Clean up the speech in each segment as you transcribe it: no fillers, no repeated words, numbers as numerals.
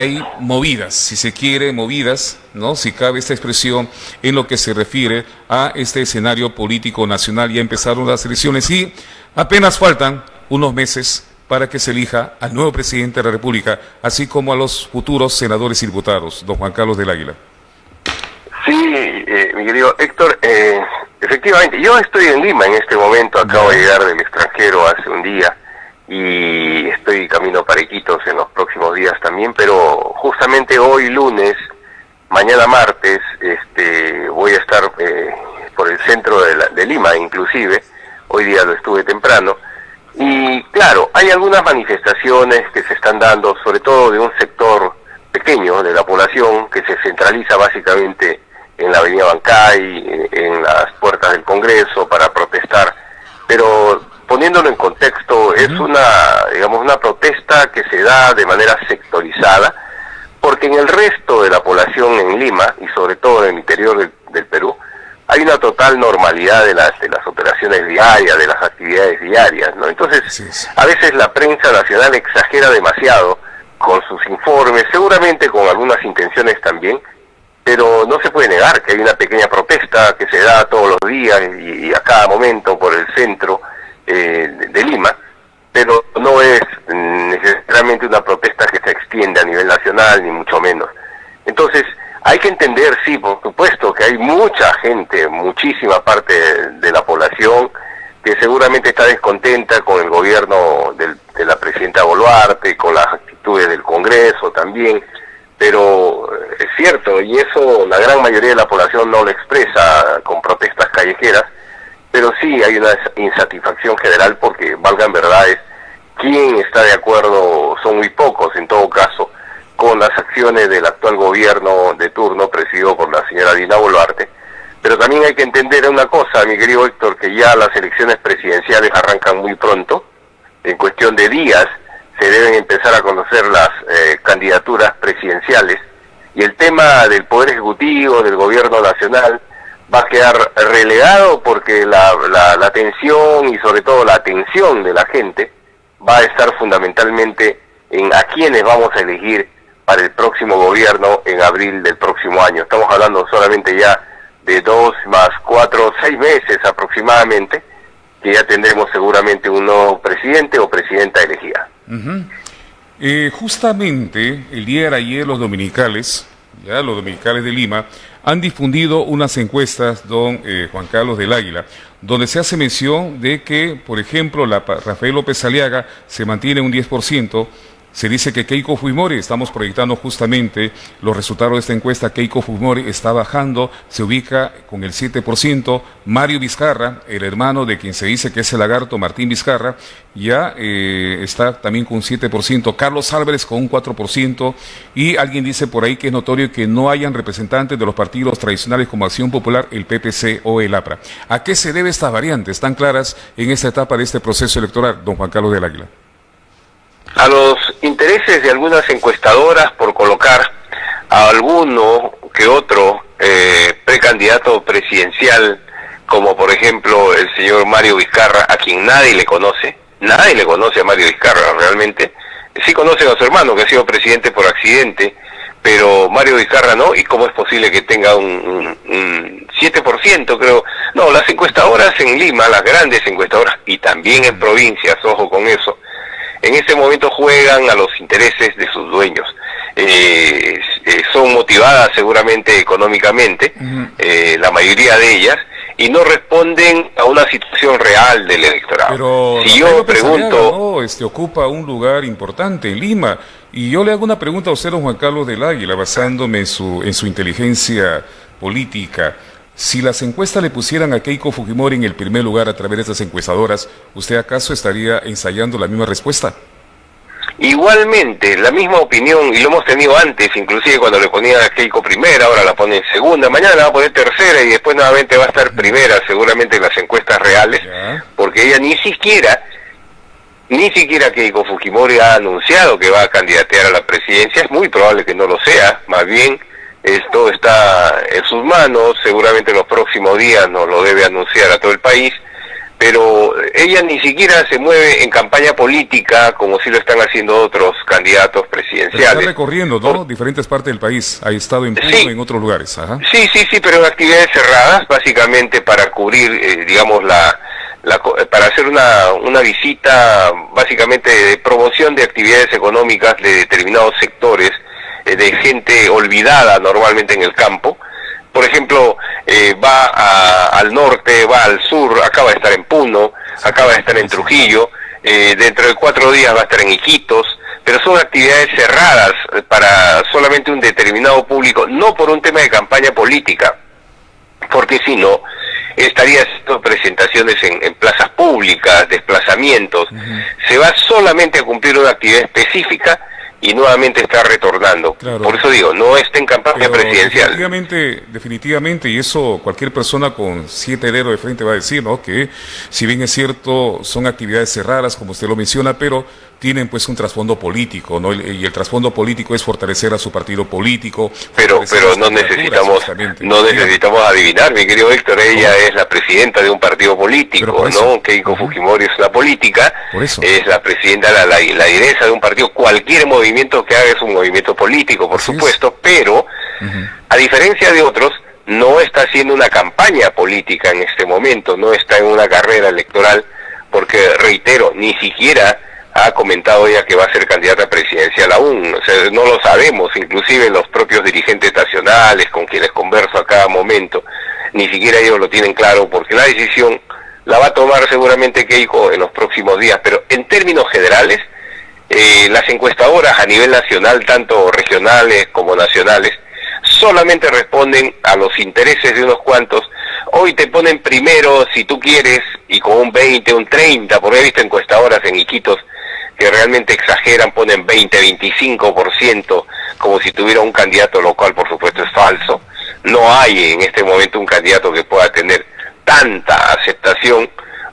hay movidas, si se quiere, movidas, ¿no? Si cabe esta expresión, en lo que se refiere a este escenario político nacional. Ya empezaron las elecciones y apenas faltan unos meses para que se elija al nuevo presidente de la República, así como a los futuros senadores y diputados. Don Juan Carlos del Águila. Sí, mi querido Héctor, efectivamente, yo estoy en Lima en este momento, acabo de llegar del extranjero hace un día y estoy camino para Iquitos en los próximos días también, pero justamente hoy lunes, mañana martes, voy a estar por el centro de Lima inclusive, hoy día lo estuve temprano, y claro, hay algunas manifestaciones que se están dando, sobre todo de un sector pequeño de la población que se centraliza básicamente en la avenida Bancay, en las puertas del Congreso para protestar, pero poniéndolo en contexto, es una protesta que se da de manera sectorizada, porque en el resto de la población en Lima, y sobre todo en el interior del Perú, hay una total normalidad de las operaciones diarias, de las actividades diarias, ¿no? Entonces, a veces la prensa nacional exagera demasiado con sus informes, seguramente con algunas intenciones también, pero no se puede negar que hay una pequeña protesta que se da todos los días y a cada momento por el centro de Lima, pero no es necesariamente una protesta que se extiende a nivel nacional, ni mucho menos. Entonces, hay que entender, sí, por supuesto, que hay mucha gente, muchísima parte de la población, que seguramente está descontenta con el gobierno de la presidenta Boluarte, con las actitudes del Congreso también, pero es cierto, y eso la gran mayoría de la población no lo expresa con protestas callejeras, pero sí hay una insatisfacción general porque, valgan verdades, quien está de acuerdo son muy pocos en todo caso con las acciones del actual gobierno de turno presidido por la señora Dina Boluarte. Pero también hay que entender una cosa, mi querido Héctor, que ya las elecciones presidenciales arrancan muy pronto, en cuestión de días se deben empezar a conocer las candidaturas presidenciales, y el tema del Poder Ejecutivo, del Gobierno Nacional, va a quedar relegado porque la atención y sobre todo la atención de la gente va a estar fundamentalmente en a quienes vamos a elegir para el próximo gobierno en abril del próximo año. Estamos hablando solamente ya de 2 más 4, 6 meses aproximadamente, que ya tendremos seguramente un nuevo presidente o presidenta elegida. Justamente el día de ayer los dominicales de Lima, han difundido unas encuestas, don Juan Carlos del Águila, donde se hace mención de que, por ejemplo, Rafael López Aliaga se mantiene un 10%, se dice que Keiko Fujimori, estamos proyectando justamente los resultados de esta encuesta, Keiko Fujimori está bajando, se ubica con el 7%, Mario Vizcarra, el hermano de quien se dice que es el lagarto, Martín Vizcarra, ya está también con un 7%, Carlos Álvarez con un 4%, y alguien dice por ahí que es notorio que no hayan representantes de los partidos tradicionales como Acción Popular, el PPC o el APRA. ¿A qué se debe estas variantes tan claras en esta etapa de este proceso electoral, don Juan Carlos del Águila? A los intereses de algunas encuestadoras por colocar a alguno que otro precandidato presidencial, como por ejemplo el señor Mario Vizcarra, a quien nadie le conoce a Mario Vizcarra realmente, sí conocen a su hermano que ha sido presidente por accidente, pero Mario Vizcarra no, y cómo es posible que tenga un 7%, creo. No, las encuestadoras en Lima, las grandes encuestadoras, y también en provincias, ojo con eso, en este momento juegan a los intereses de sus dueños. Son motivadas seguramente económicamente, la mayoría de ellas, y no responden a una situación real del electorado. Pero si yo pregunto... no, ocupa un lugar importante en Lima, y yo le hago una pregunta a usted, don Juan Carlos del Águila, basándome en su inteligencia política. Si las encuestas le pusieran a Keiko Fujimori en el primer lugar a través de estas encuestadoras, ¿usted acaso estaría ensayando la misma respuesta? Igualmente, la misma opinión, y lo hemos tenido antes, inclusive cuando le ponían a Keiko primera, ahora la ponen segunda, mañana la va a poner tercera y después nuevamente va a estar primera, seguramente en las encuestas reales, porque ella ni siquiera Keiko Fujimori ha anunciado que va a candidatear a la presidencia, es muy probable que no lo sea, más bien esto está en sus manos, seguramente en los próximos días nos lo debe anunciar a todo el país, pero ella ni siquiera se mueve en campaña política como sí lo están haciendo otros candidatos presidenciales. Pero está recorriendo, ¿no? Diferentes partes del país. Ha estado en Puno, en otros lugares. Ajá. Sí, pero en actividades cerradas, básicamente para cubrir, digamos, para hacer una visita, básicamente de promoción de actividades económicas de determinados sectores, de gente olvidada normalmente en el campo. Por ejemplo, va al norte, va al sur, acaba de estar en Puno, acaba de estar en Trujillo, dentro de 4 días va a estar en Iquitos, pero son actividades cerradas para solamente un determinado público, no por un tema de campaña política, porque si no, estaría haciendo presentaciones en plazas públicas, desplazamientos, se va solamente a cumplir una actividad específica y nuevamente está retornando. Claro. Por eso digo, no está en campaña presidencial. Definitivamente, y eso cualquier persona con 7 dedos de frente va a decir, ¿no? Que si bien es cierto, son actividades cerradas, como usted lo menciona, pero tienen pues un trasfondo político, ¿no? Y el trasfondo político es fortalecer a su partido político. Pero no necesitamos adivinar, mi querido Héctor, ella es la presidenta de un partido político, ¿no? Keiko Fujimori es una política, es la presidenta, la lideresa de un partido. Cualquier movimiento que haga es un movimiento político, por supuesto, pero a diferencia de otros, no está haciendo una campaña política en este momento, no está en una carrera electoral, porque reitero, ni siquiera ha comentado ella que va a ser candidata presidencial aún, o sea, no lo sabemos, inclusive los propios dirigentes nacionales con quienes converso a cada momento, ni siquiera ellos lo tienen claro, porque la decisión la va a tomar seguramente Keiko en los próximos días, pero en términos generales, las encuestadoras a nivel nacional, tanto regionales como nacionales, solamente responden a los intereses de unos cuantos. Hoy te ponen primero, si tú quieres, y con un 20, un 30, porque he visto encuestadoras en Iquitos que realmente exageran, ponen 20, 25%, como si tuviera un candidato, lo cual por supuesto es falso. No hay en este momento un candidato que pueda tener tanta aceptación,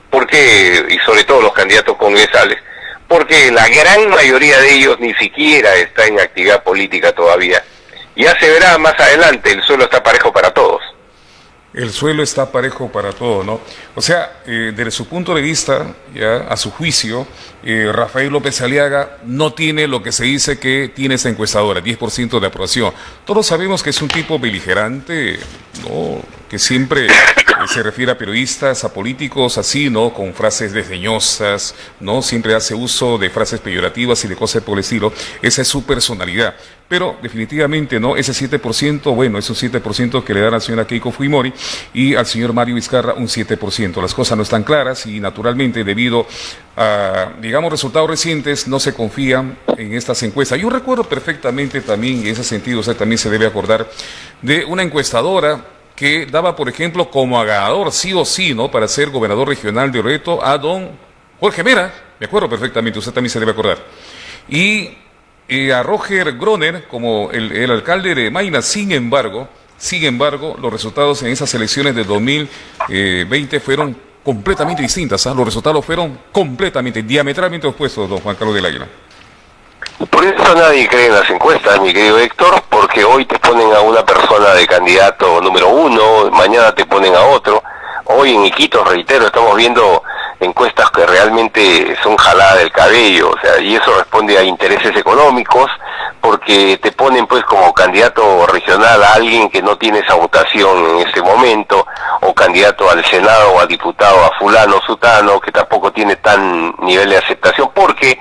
porque, y sobre todo los candidatos congresales, porque la gran mayoría de ellos ni siquiera está en actividad política todavía. Ya se verá más adelante, el suelo está parejo para todos. El suelo está parejo para todos, ¿no? O sea, desde su punto de vista, ya a su juicio, Rafael López Aliaga no tiene lo que se dice que tiene esa encuestadora, 10% de aprobación. Todos sabemos que es un tipo beligerante, ¿no? Que siempre se refiere a periodistas, a políticos, así, ¿no? Con frases desdeñosas, ¿no? Siempre hace uso de frases peyorativas y de cosas por el estilo. Esa es su personalidad. Pero definitivamente, ¿no? Ese 7%, bueno, es un 7% que le da a la señora Keiko Fujimori y al señor Mario Vizcarra un 7%. Las cosas no están claras y naturalmente debido a, digamos, resultados recientes no se confían en estas encuestas. Yo recuerdo perfectamente también, y en ese sentido usted también se debe acordar, de una encuestadora que daba, por ejemplo, como a ganador, sí o sí, ¿no? Para ser gobernador regional de Loreto a don Jorge Mera, me acuerdo perfectamente, usted también se debe acordar. Y a Roger Groner como el alcalde de Mayna. Sin embargo, los resultados en esas elecciones de 2020 fueron completamente distintas, ¿eh? Los resultados fueron completamente, diametralmente opuestos, don Juan Carlos del Águila. Por eso nadie cree en las encuestas, mi querido Héctor, porque hoy te ponen a una persona de candidato número 1, mañana te ponen a otro. Hoy en Iquitos, reitero, estamos viendo encuestas que realmente son jalada del cabello, o sea, y eso responde a intereses económicos, porque te ponen pues como candidato regional a alguien que no tiene esa votación en este momento, o candidato al Senado o a diputado a fulano, sutano, que tampoco tiene tan nivel de aceptación, porque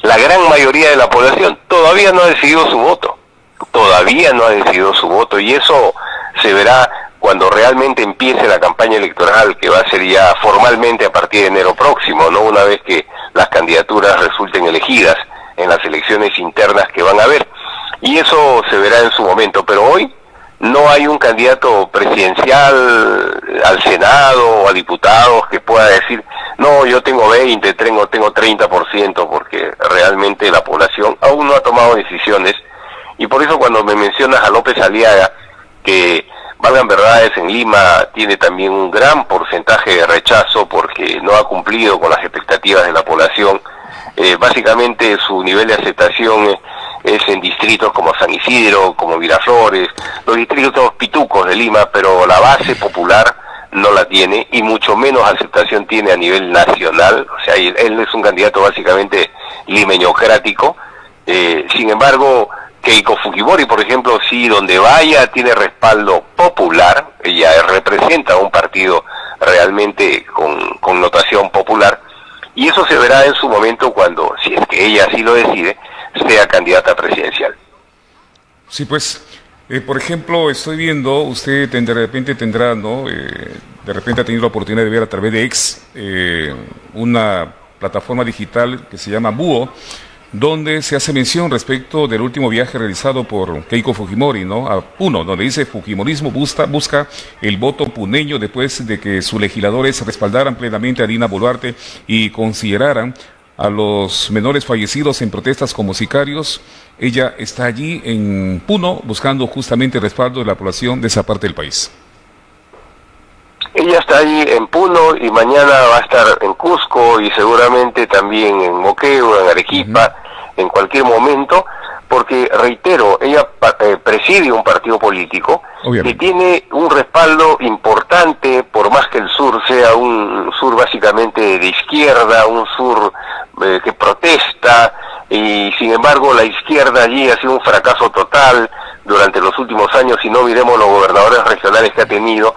la gran mayoría de la población todavía no ha decidido su voto, y eso se verá cuando realmente empiece la campaña electoral, que va a ser ya formalmente a partir de enero próximo, ¿no? Una vez que las candidaturas resulten elegidas en las elecciones internas que van a haber. Y eso se verá en su momento, pero hoy no hay un candidato presidencial al Senado o a diputados que pueda decir, no, yo tengo 20, tengo 30%, porque realmente la población aún no ha tomado decisiones. Y por eso cuando me mencionas a López Aliaga, que valgan verdades, en Lima tiene también un gran porcentaje de rechazo porque no ha cumplido con las expectativas de la población. Básicamente su nivel de aceptación es en distritos como San Isidro, como Miraflores, los distritos pitucos de Lima, pero la base popular no la tiene, y mucho menos aceptación tiene a nivel nacional. O sea, él es un candidato básicamente limeñocrático. Sin embargo, Keiko Fujimori, por ejemplo, sí, donde vaya tiene respaldo popular. Ella representa un partido realmente con connotación popular, y eso se verá en su momento cuando, si es que ella así lo decide, sea candidata presidencial. Sí, pues, por ejemplo, estoy viendo, usted de repente tendrá, ¿no? De repente ha tenido la oportunidad de ver a través de X, una plataforma digital que se llama Búho, donde se hace mención respecto del último viaje realizado por Keiko Fujimori, ¿no? A Puno, donde dice: Fujimorismo busca el voto puneño después de que sus legisladores respaldaran plenamente a Dina Boluarte y consideraran a los menores fallecidos en protestas como sicarios. Ella está allí en Puno buscando justamente el respaldo de la población de esa parte del país. Ella está ahí en Puno y mañana va a estar en Cusco y seguramente también en Moquegua, en Arequipa, en cualquier momento, porque, reitero, ella preside un partido político que tiene un respaldo importante, por más que el sur sea un sur básicamente de izquierda, un sur que protesta, y sin embargo la izquierda allí ha sido un fracaso total durante los últimos años. Si no, miremos los gobernadores regionales que ha tenido,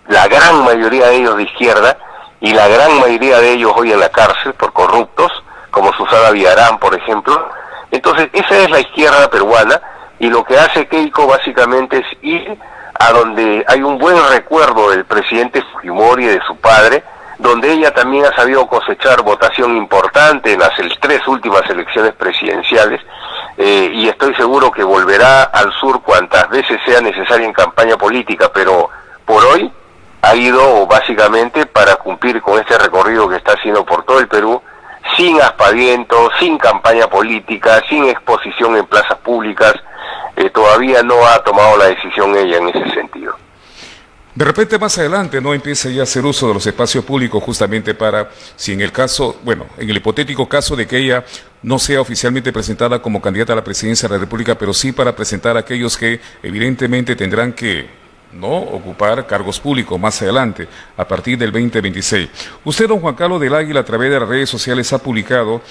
la gran mayoría de ellos de izquierda, y la gran mayoría de ellos hoy en la cárcel por corruptos, como Susana Villarán, por ejemplo. Entonces, esa es la izquierda peruana, y lo que hace Keiko básicamente es ir a donde hay un buen recuerdo del presidente Fujimori y de su padre, donde ella también ha sabido cosechar votación importante en las 3 últimas elecciones presidenciales, y estoy seguro que volverá al sur cuantas veces sea necesaria en campaña política, pero por hoy ha ido básicamente para cumplir con este recorrido que está haciendo por todo el Perú, sin aspavientos, sin campaña política, sin exposición en plazas públicas. Todavía no ha tomado la decisión ella en ese sentido. De repente más adelante no empieza ya a hacer uso de los espacios públicos justamente para, si en el caso, bueno, en el hipotético caso de que ella no sea oficialmente presentada como candidata a la presidencia de la República, pero sí para presentar a aquellos que evidentemente tendrán que no ocupar cargos públicos más adelante, a partir del 2026. Usted, don Juan Carlos del Águila, a través de las redes sociales ha publicado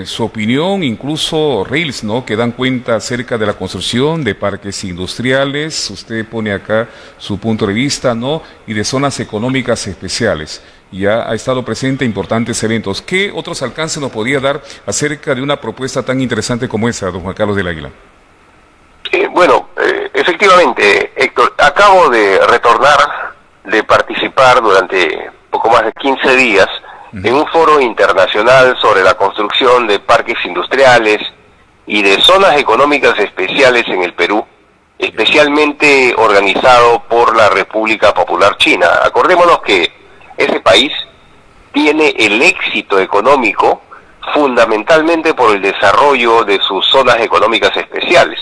su opinión, incluso reels, ¿no?, que dan cuenta acerca de la construcción de parques industriales. Usted pone acá su punto de vista, ¿no?, y de zonas económicas especiales. Ya ha estado presente en importantes eventos. ¿Qué otros alcances nos podría dar acerca de una propuesta tan interesante como esa, don Juan Carlos del Águila? Efectivamente, Héctor, acabo de retornar de participar durante poco más de 15 días en un foro internacional sobre la construcción de parques industriales y de zonas económicas especiales en el Perú, especialmente organizado por la República Popular China. Acordémonos que ese país tiene el éxito económico fundamentalmente por el desarrollo de sus zonas económicas especiales,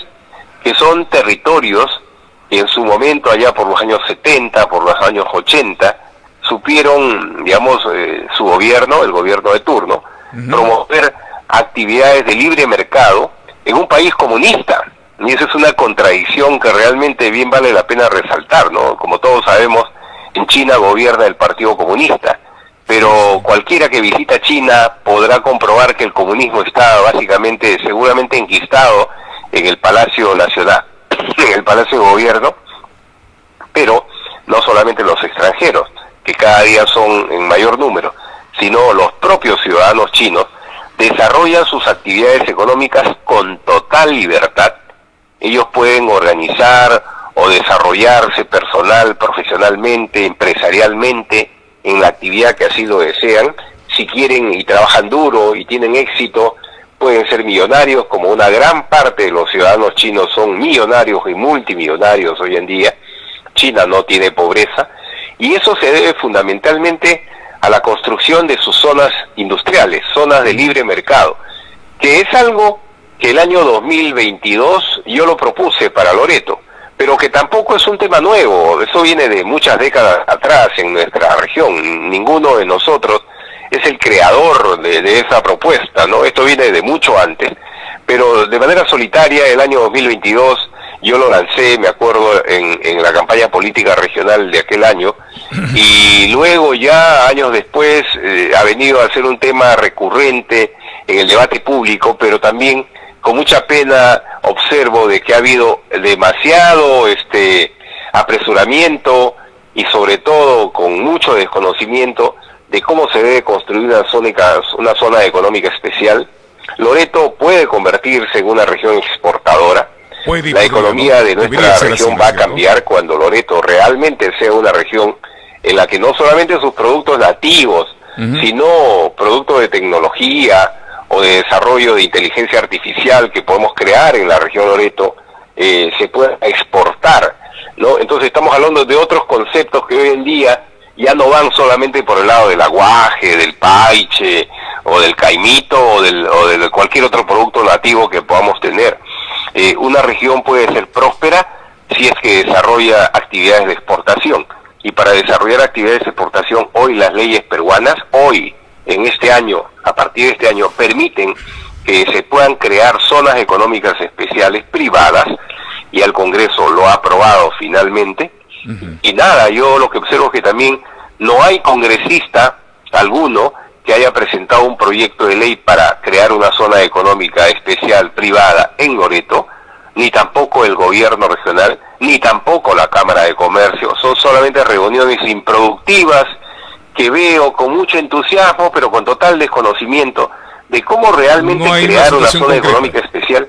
que son territorios que en su momento, allá por los años 70, por los años 80, supieron, digamos, su gobierno, el gobierno de turno, promover actividades de libre mercado en un país comunista. Y esa es una contradicción que realmente bien vale la pena resaltar, ¿no? Como todos sabemos, en China gobierna el Partido Comunista, pero cualquiera que visita China podrá comprobar que el comunismo está básicamente, seguramente enquistado en el Palacio Nacional, en el Palacio de Gobierno, pero no solamente los extranjeros, que cada día son en mayor número, sino los propios ciudadanos chinos desarrollan sus actividades económicas con total libertad. Ellos pueden organizar o desarrollarse personal, profesionalmente, empresarialmente, en la actividad que así lo desean. Si quieren y trabajan duro y tienen éxito, pueden ser millonarios, como una gran parte de los ciudadanos chinos son millonarios y multimillonarios hoy en día. China no tiene pobreza, y eso se debe fundamentalmente a la construcción de sus zonas industriales, zonas de libre mercado, que es algo que el año 2022 yo lo propuse para Loreto, pero que tampoco es un tema nuevo. Eso viene de muchas décadas atrás en nuestra región. Ninguno de nosotros es el creador de esa propuesta, ¿no? Esto viene de mucho antes, pero de manera solitaria el año 2022 yo lo lancé, me acuerdo, en la campaña política regional de aquel año, y luego ya años después ha venido a ser un tema recurrente en el debate público, pero también con mucha pena observo de que ha habido demasiado apresuramiento y sobre todo con mucho desconocimiento de cómo se debe construir una zona económica especial. Loreto puede convertirse en una región exportadora. La economía de nuestra región va a cambiar cuando Loreto realmente sea una región en la que no solamente sus productos nativos, sino productos de tecnología o de desarrollo de inteligencia artificial que podemos crear en la región Loreto, se pueda exportar, ¿no? Entonces estamos hablando de otros conceptos que hoy en día ya no van solamente por el lado del aguaje, del paiche, o del caimito, o de cualquier otro producto nativo que podamos tener. Una región puede ser próspera si es que desarrolla actividades de exportación. Y para desarrollar actividades de exportación, hoy las leyes peruanas, en este año, a partir de este año, permiten que se puedan crear zonas económicas especiales privadas, y el Congreso lo ha aprobado finalmente. Y nada, yo lo que observo es que también no hay congresista alguno que haya presentado un proyecto de ley para crear una zona económica especial privada en Loreto, ni tampoco el gobierno regional, ni tampoco la Cámara de Comercio. Son solamente reuniones improductivas que veo con mucho entusiasmo, pero con total desconocimiento de cómo realmente crear una zona económica especial.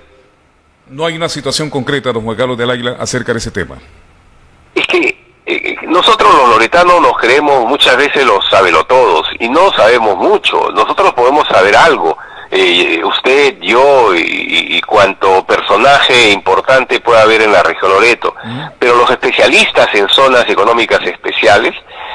No hay una situación concreta, don Juan Carlos del Águila, acerca de ese tema. Es que nosotros los loretanos nos creemos muchas veces los sabelotodos y no sabemos mucho. Nosotros podemos saber algo, usted, yo y cuanto personaje importante pueda haber en la región Loreto, pero los especialistas en zonas económicas especiales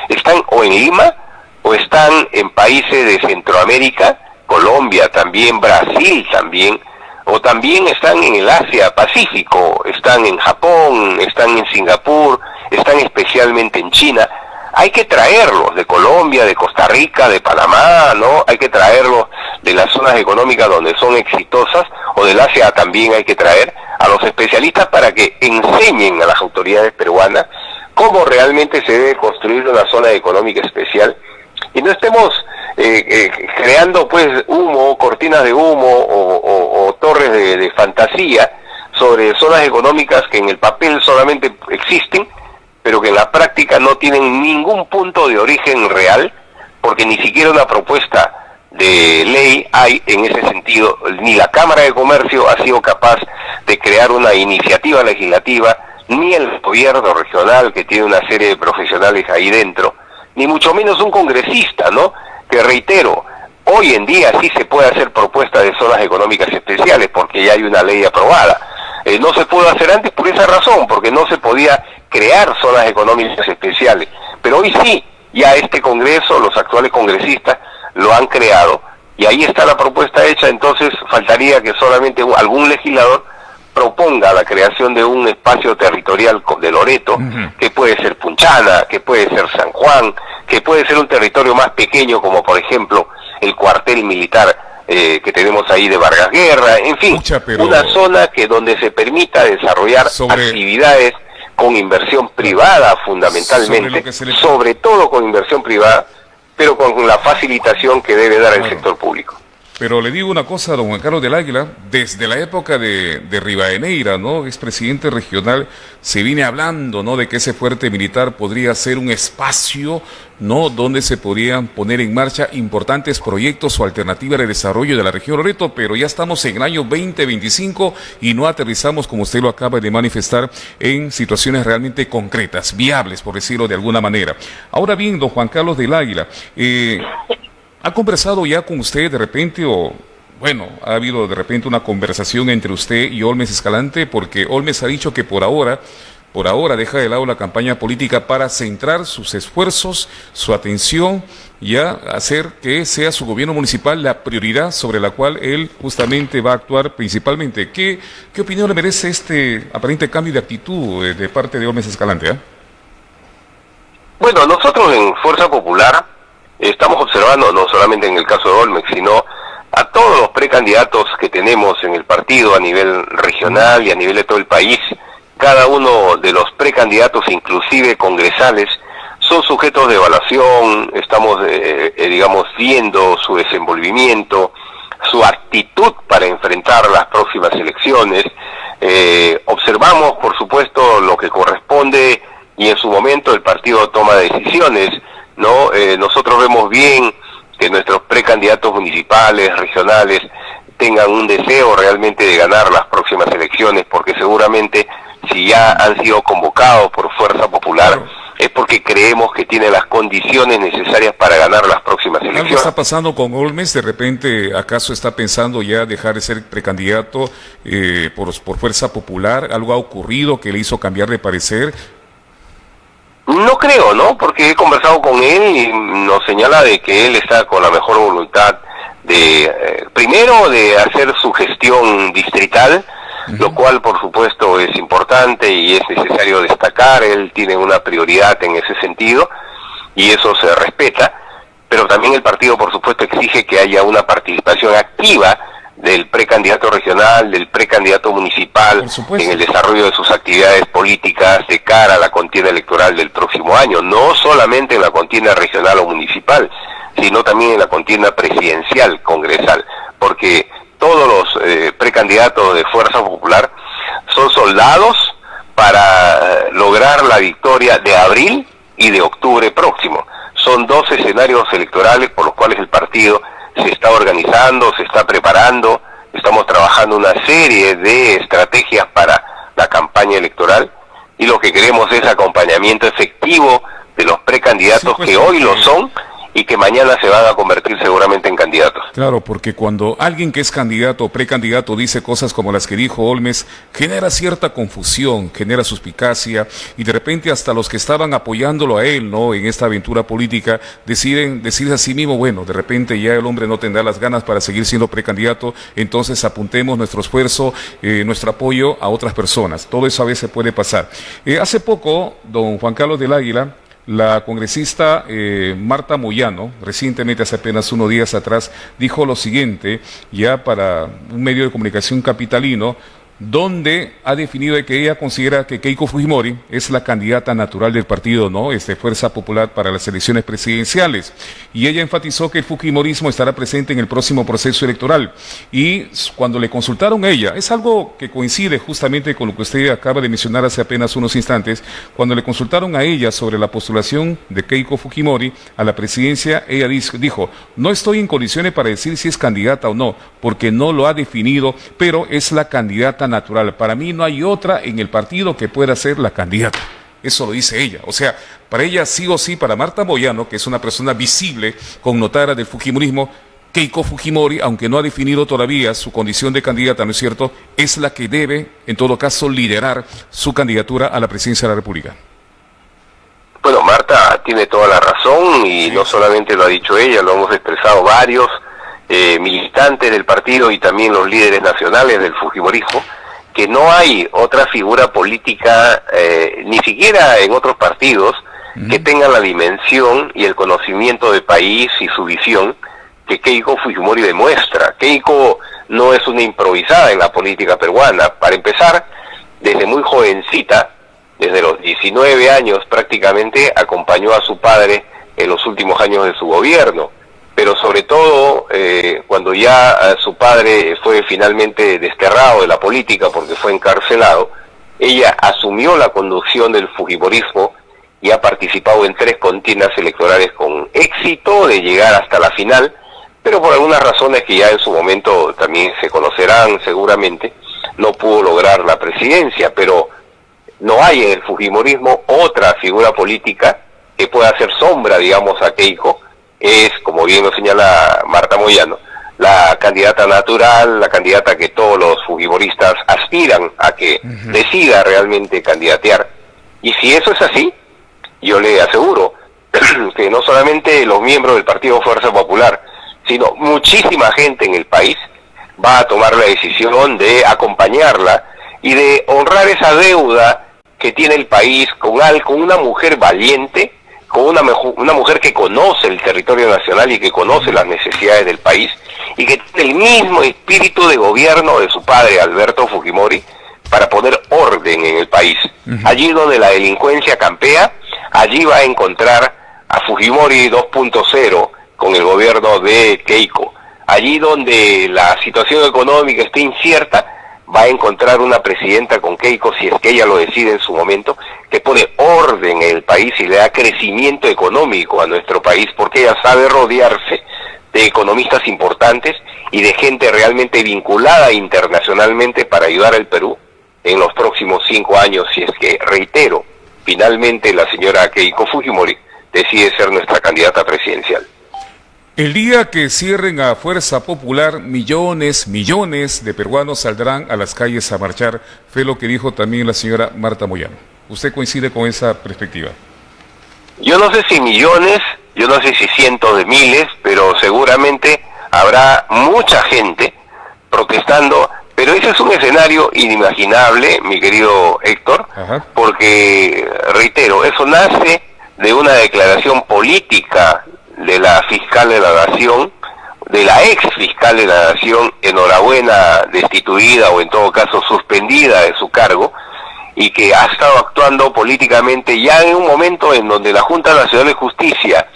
están o en Lima o están en países de Centroamérica, Colombia también, Brasil también, o también están en el Asia Pacífico, están en Japón, están en Singapur, están especialmente en China. Hay que traerlos de Colombia, de Costa Rica, de Panamá, ¿no? Hay que traerlos de las zonas económicas donde son exitosas, o del Asia también hay que traer a los especialistas para que enseñen a las autoridades peruanas cómo realmente se debe construir una zona económica especial, y no estemos creando pues humo, cortinas de humo o torres de fantasía sobre zonas económicas que en el papel solamente existen, pero que en la práctica no tienen ningún punto de origen real, porque ni siquiera una propuesta de ley hay en ese sentido. Ni la Cámara de Comercio ha sido capaz de crear una iniciativa legislativa, ni el gobierno regional, que tiene una serie de profesionales ahí dentro, ni mucho menos un congresista, ¿no? Que reitero, hoy en día sí se puede hacer propuesta de zonas económicas especiales porque ya hay una ley aprobada. No se pudo hacer antes por esa razón, porque no se podía crear zonas económicas especiales. Pero hoy sí, ya este Congreso, los actuales congresistas lo han creado, y ahí está la propuesta hecha. Entonces faltaría que solamente algún legislador proponga la creación de un espacio territorial de Loreto, que puede ser Punchana, que puede ser San Juan, que puede ser un territorio más pequeño como por ejemplo el cuartel militar que tenemos ahí de Vargas Guerra, en fin, una zona que donde se permita desarrollar actividades con inversión privada fundamentalmente, sobre todo con inversión privada, pero con la facilitación que debe dar el sector público. Pero le digo una cosa, don Juan Carlos del Águila, desde la época de Rivadeneira, ¿no?, expresidente regional, se viene hablando, ¿no?, de que ese fuerte militar podría ser un espacio, ¿no?, donde se podrían poner en marcha importantes proyectos o alternativas de desarrollo de la región Loreto, pero ya estamos en el año 2025 y no aterrizamos, como usted lo acaba de manifestar, en situaciones realmente concretas, viables, por decirlo de alguna manera. Ahora bien, don Juan Carlos del Águila, ¿ha conversado ya con usted de repente, o bueno, ha habido de repente una conversación entre usted y Holmes Escalante? Porque Holmes ha dicho que por ahora deja de lado la campaña política para centrar sus esfuerzos, su atención, y a hacer que sea su gobierno municipal la prioridad sobre la cual él justamente va a actuar principalmente. ¿Qué opinión le merece este aparente cambio de actitud de parte de Holmes Escalante? Bueno, nosotros en Fuerza Popular estamos observando, no solamente en el caso de Olmex, sino a todos los precandidatos que tenemos en el partido a nivel regional y a nivel de todo el país, cada uno de los precandidatos, inclusive congresales, son sujetos de evaluación. Estamos, digamos, viendo su desenvolvimiento, su actitud para enfrentar las próximas elecciones. Observamos, por supuesto, lo que corresponde y en su momento el partido toma decisiones, ¿no? Nosotros vemos bien que nuestros precandidatos municipales, regionales, tengan un deseo realmente de ganar las próximas elecciones, porque seguramente si ya han sido convocados por Fuerza Popular, es porque creemos que tiene las condiciones necesarias para ganar las próximas elecciones. ¿Algo está pasando con Olmes? ¿De repente acaso está pensando ya dejar de ser precandidato por Fuerza Popular? ¿Algo ha ocurrido que le hizo cambiar de parecer? No creo, ¿no? Porque he conversado con él y nos señala de que él está con la mejor voluntad de, primero, de hacer su gestión distrital, lo cual por supuesto es importante y es necesario destacar. Él tiene una prioridad en ese sentido y eso se respeta, pero también el partido por supuesto exige que haya una participación activa del precandidato regional, del precandidato municipal en el desarrollo de sus actividades políticas de cara a la contienda electoral del próximo año, no solamente en la contienda regional o municipal, sino también en la contienda presidencial, congresal, porque todos los precandidatos de Fuerza Popular son soldados para lograr la victoria de abril y de octubre próximo. Son dos escenarios electorales por los cuales el partido se está organizando, se está preparando. Estamos trabajando una serie de estrategias para la campaña electoral y lo que queremos es acompañamiento efectivo de los precandidatos que hoy lo son y que mañana se van a convertir seguramente en candidatos. Claro, porque cuando alguien que es candidato o precandidato dice cosas como las que dijo Olmes, genera cierta confusión, genera suspicacia, y de repente hasta los que estaban apoyándolo a él, ¿no?, en esta aventura política, deciden decirse a sí mismo, bueno, de repente ya el hombre no tendrá las ganas para seguir siendo precandidato, entonces apuntemos nuestro esfuerzo, nuestro apoyo a otras personas. Todo eso a veces puede pasar. Hace poco, don Juan Carlos del Águila, la congresista Marta Moyano, recientemente, hace apenas unos días atrás, dijo lo siguiente, ya para un medio de comunicación capitalino, donde ha definido de que ella considera que Keiko Fujimori es la candidata natural del partido, ¿no?, Fuerza Popular para las elecciones presidenciales. Y ella enfatizó que el fujimorismo estará presente en el próximo proceso electoral. Y cuando le consultaron a ella, es algo que coincide justamente con lo que usted acaba de mencionar hace apenas unos instantes, cuando le consultaron a ella sobre la postulación de Keiko Fujimori a la presidencia, ella dijo, no estoy en condiciones para decir si es candidata o no, porque no lo ha definido, pero es la candidata natural. Para mí no hay otra en el partido que pueda ser la candidata. Eso lo dice ella. O sea, para ella sí o sí, para Marta Moyano, que es una persona visible, connotara del fujimorismo, Keiko Fujimori, aunque no ha definido todavía su condición de candidata, ¿no es cierto?, es la que debe, en todo caso, liderar su candidatura a la presidencia de la República. Bueno, Marta tiene toda la razón y no solamente lo ha dicho ella, lo hemos expresado varios militantes del partido y también los líderes nacionales del fujimorismo, que no hay otra figura política, ni siquiera en otros partidos, que tenga la dimensión y el conocimiento de país y su visión que Keiko Fujimori demuestra. Keiko no es una improvisada en la política peruana. Para empezar, desde muy jovencita, desde los 19 años prácticamente, acompañó a su padre en los últimos años de su gobierno. Pero sobre todo, cuando ya su padre fue finalmente desterrado de la política porque fue encarcelado, ella asumió la conducción del fujimorismo y ha participado en 3 contiendas electorales con éxito de llegar hasta la final, pero por algunas razones que ya en su momento también se conocerán seguramente, no pudo lograr la presidencia. Pero no hay en el fujimorismo otra figura política que pueda hacer sombra, digamos, a Keiko. Es, como bien lo señala Marta Moyano, la candidata natural, la candidata que todos los fujimoristas aspiran a que decida realmente candidatear. Y si eso es así, yo le aseguro que no solamente los miembros del Partido Fuerza Popular, sino muchísima gente en el país va a tomar la decisión de acompañarla y de honrar esa deuda que tiene el país con una mujer valiente, con una mujer que conoce el territorio nacional y que conoce las necesidades del país y que tiene el mismo espíritu de gobierno de su padre, Alberto Fujimori, para poner orden en el país. Allí donde la delincuencia campea, allí va a encontrar a Fujimori 2.0 con el gobierno de Keiko. Allí donde la situación económica está incierta, va a encontrar una presidenta con Keiko, si es que ella lo decide en su momento, que pone orden en el país y le da crecimiento económico a nuestro país, porque ella sabe rodearse de economistas importantes y de gente realmente vinculada internacionalmente para ayudar al Perú en los próximos 5 años, si es que, reitero, finalmente la señora Keiko Fujimori decide ser nuestra candidata presidencial. El día que cierren a Fuerza Popular, millones de peruanos saldrán a las calles a marchar, fue lo que dijo también la señora Marta Moyano. ¿Usted coincide con esa perspectiva? Yo no sé si millones, yo no sé si cientos de miles, pero seguramente habrá mucha gente protestando, pero ese es un escenario inimaginable, mi querido Héctor, porque, reitero, eso nace de una declaración política de la fiscal de la Nación, de la ex fiscal de la Nación, enhorabuena, destituida o en todo caso suspendida de su cargo, y que ha estado actuando políticamente ya en un momento en donde la Junta Nacional de Justicia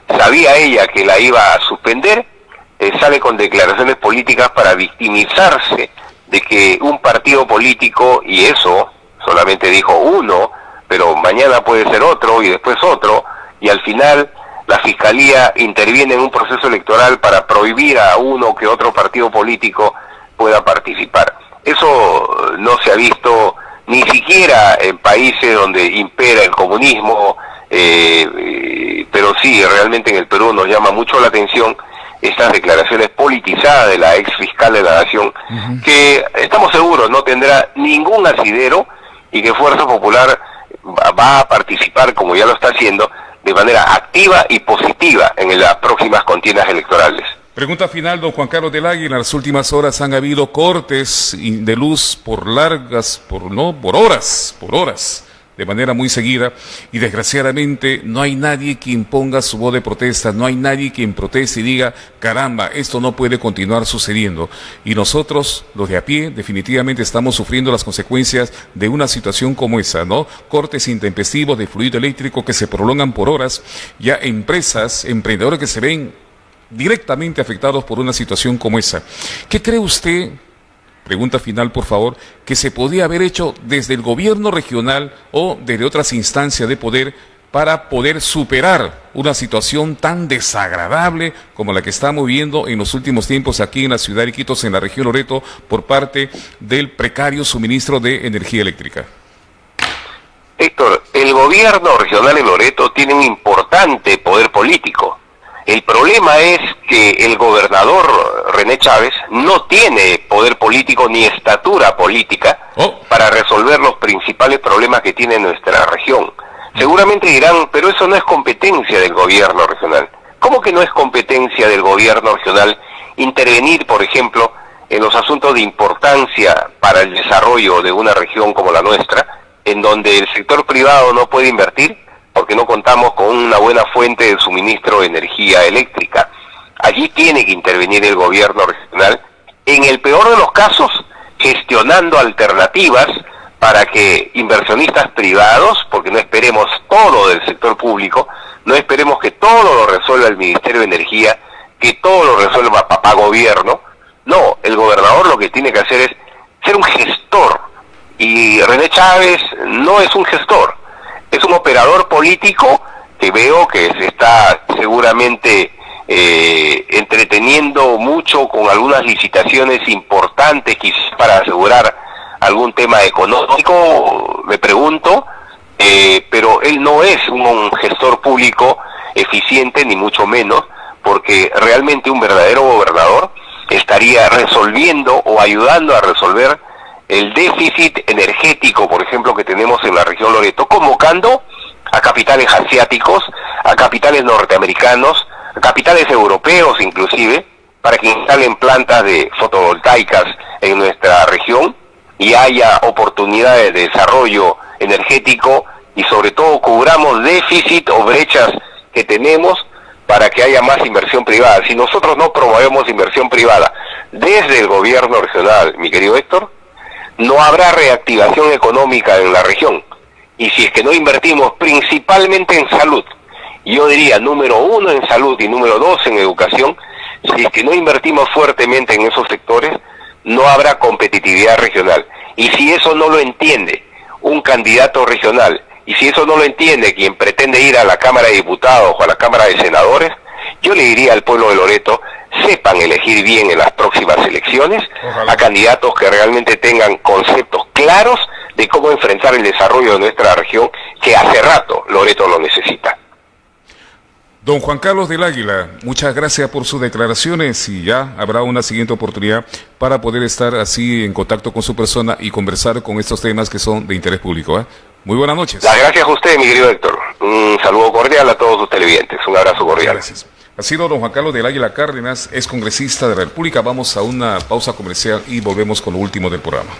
sabía ella que la iba a suspender, sale con declaraciones políticas para victimizarse de que un partido político, y eso solamente dijo uno, pero mañana puede ser otro y después otro, y al final la Fiscalía interviene en un proceso electoral para prohibir a uno que otro partido político pueda participar. Eso no se ha visto ni siquiera en países donde impera el comunismo, pero sí, realmente en el Perú nos llama mucho la atención estas declaraciones politizadas de la ex fiscal de la Nación, que estamos seguros no tendrá ningún asidero y que Fuerza Popular va a participar, como ya lo está haciendo, de manera activa y positiva en las próximas contiendas electorales. Pregunta final, don Juan Carlos del Águila. En las últimas horas han habido cortes de luz por horas, de manera muy seguida, y desgraciadamente no hay nadie quien ponga su voz de protesta, no hay nadie quien proteste y diga, caramba, esto no puede continuar sucediendo. Y nosotros, los de a pie, definitivamente estamos sufriendo las consecuencias de una situación como esa, ¿no? Cortes intempestivos de fluido eléctrico que se prolongan por horas, ya empresas, emprendedores que se ven directamente afectados por una situación como esa. ¿Qué cree usted, pregunta final por favor, que se podía haber hecho desde el gobierno regional o desde otras instancias de poder para poder superar una situación tan desagradable como la que estamos viviendo en los últimos tiempos aquí en la ciudad de Iquitos, en la región Loreto, por parte del precario suministro de energía eléctrica? Héctor, el gobierno regional de Loreto tiene un importante poder político. El problema es que el gobernador René Chávez no tiene poder político ni estatura política para resolver los principales problemas que tiene nuestra región. Seguramente dirán, pero eso no es competencia del gobierno regional. ¿Cómo que no es competencia del gobierno regional intervenir, por ejemplo, en los asuntos de importancia para el desarrollo de una región como la nuestra, en donde el sector privado no puede invertir porque no contamos con una buena fuente de suministro de energía eléctrica? Allí tiene que intervenir el gobierno regional, en el peor de los casos, gestionando alternativas para que inversionistas privados, porque no esperemos todo del sector público, no esperemos que todo lo resuelva el Ministerio de Energía, que todo lo resuelva papá gobierno. No, el gobernador lo que tiene que hacer es ser un gestor, y René Chávez no es un gestor, es un operador político que veo que se está seguramente entreteniendo mucho con algunas licitaciones importantes, quizás para asegurar algún tema económico, me pregunto, pero él no es un gestor público eficiente, ni mucho menos, porque realmente un verdadero gobernador estaría resolviendo o ayudando a resolver el déficit energético, por ejemplo, que tenemos en la región Loreto, convocando a capitales asiáticos, a capitales norteamericanos, a capitales europeos inclusive, para que instalen plantas de fotovoltaicas en nuestra región y haya oportunidades de desarrollo energético y sobre todo cubramos déficit o brechas que tenemos para que haya más inversión privada. Si nosotros no promovemos inversión privada desde el gobierno regional, mi querido Héctor, no habrá reactivación económica en la región. Y si es que no invertimos principalmente en salud, yo diría número 1 en salud y número 2 en educación, si es que no invertimos fuertemente en esos sectores, no habrá competitividad regional. Y si eso no lo entiende un candidato regional, y si eso no lo entiende quien pretende ir a la Cámara de Diputados o a la Cámara de Senadores, yo le diría al pueblo de Loreto, sepan elegir bien en las próximas elecciones a candidatos que realmente tengan conceptos claros de cómo enfrentar el desarrollo de nuestra región, que hace rato Loreto lo necesita. Don Juan Carlos del Águila, muchas gracias por sus declaraciones y ya habrá una siguiente oportunidad para poder estar así en contacto con su persona y conversar con estos temas que son de interés público, ¿eh? Muy buenas noches. Las gracias a usted, mi querido Héctor. Un saludo cordial a todos sus televidentes. Un abrazo cordial. Gracias. Ha sido don Juan Carlos del Águila Cárdenas, ex congresista de la República. Vamos a una pausa comercial y volvemos con lo último del programa.